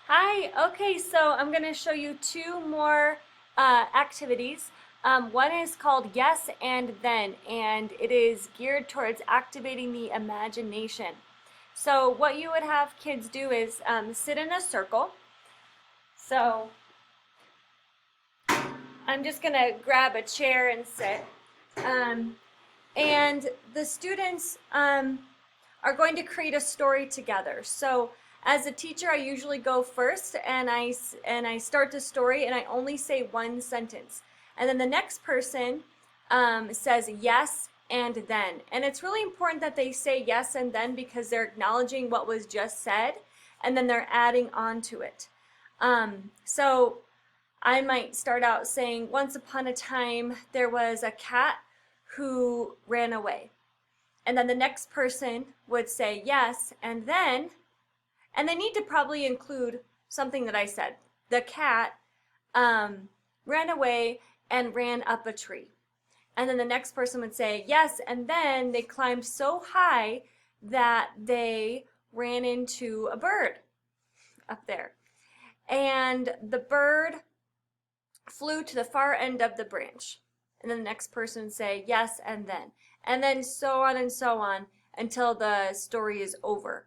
Hi, okay, so I'm going to show you two more activities. One is called Yes and Then, and it is geared towards activating the imagination. So what you would have kids do is sit in a circle. So I'm just going to grab a chair and sit. Um, and the students are going to create a story together. So as a teacher, I usually go first and I start the story and I only say one sentence. And then the next person says yes and then. And it's really important that they say yes and then because they're acknowledging what was just said and then they're adding on to it. So I might start out saying, once upon a time, there was a cat who ran away. And then the next person would say yes, and they need to probably include something that I said. The cat ran away and ran up a tree. And then the next person would say yes, and then they climbed so high that they ran into a bird up there. And the bird flew to the far end of the branch. And then the next person would say yes, and then so on and so on until the story is over.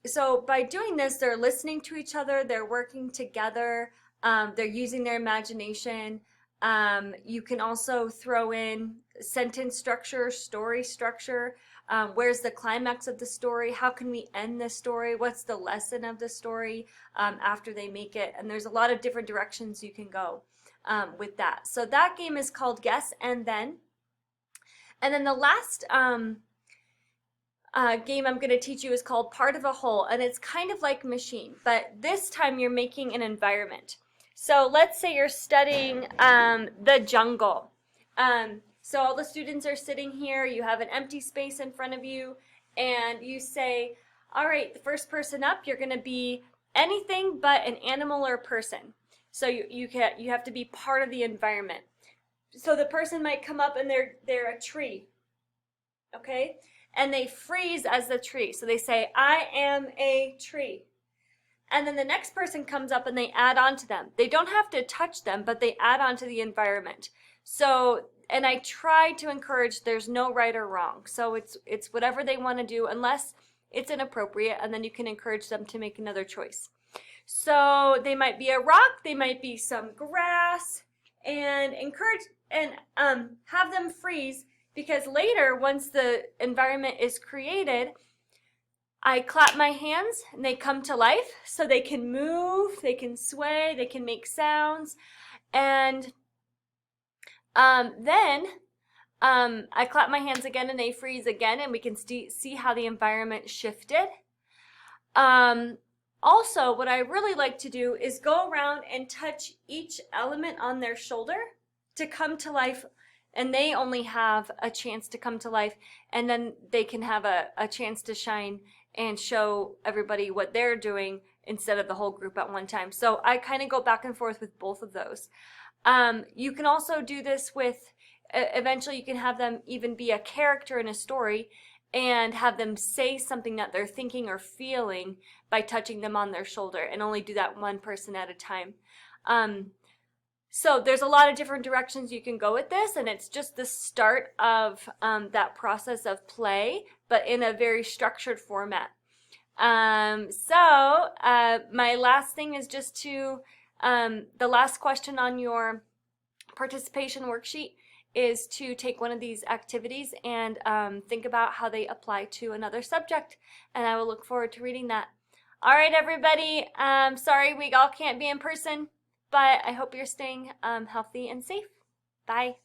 So by doing this, they're listening to each other, they're working together, they're using their imagination. You can also throw in sentence structure, story structure. Where's the climax of the story? How can we end the story? What's the lesson of the story after they make it? And there's a lot of different directions you can go with that. So that game is called Guess and Then. And then the last game I'm going to teach you is called Part of a Whole, and it's kind of like Machine, but this time you're making an environment. So let's say you're studying the jungle. So all the students are sitting here, you have an empty space in front of you, and you say, all right, the first person up, you're going to be anything but an animal or person. So you have to be part of the environment. So the person might come up and they're a tree, okay? And they freeze as the tree. So they say, I am a tree. And then the next person comes up and they add on to them. They don't have to touch them, but they add on to the environment. So, and I try to encourage there's no right or wrong. So it's whatever they want to do unless it's inappropriate, and then you can encourage them to make another choice. So they might be a rock, they might be some grass, and encourage and have them freeze, because later, once the environment is created, I clap my hands and they come to life, so they can move, they can sway, they can make sounds. And then I clap my hands again and they freeze again, and we can see how the environment shifted. Also, what I really like to do is go around and touch each element on their shoulder to come to life, and they only have a chance to come to life, and then they can have a chance to shine and show everybody what they're doing instead of the whole group at one time. So I kind of go back and forth with both of those. You can also do this with, eventually you can have them even be a character in a story and have them say something that they're thinking or feeling by touching them on their shoulder, and only do that one person at a time. So there's a lot of different directions you can go with this, and it's just the start of that process of play, but in a very structured format. My last thing is just to, the last question on your participation worksheet is to take one of these activities and think about how they apply to another subject, and I will look forward to reading that. All right, everybody, sorry we all can't be in person, but I hope you're staying healthy and safe. Bye.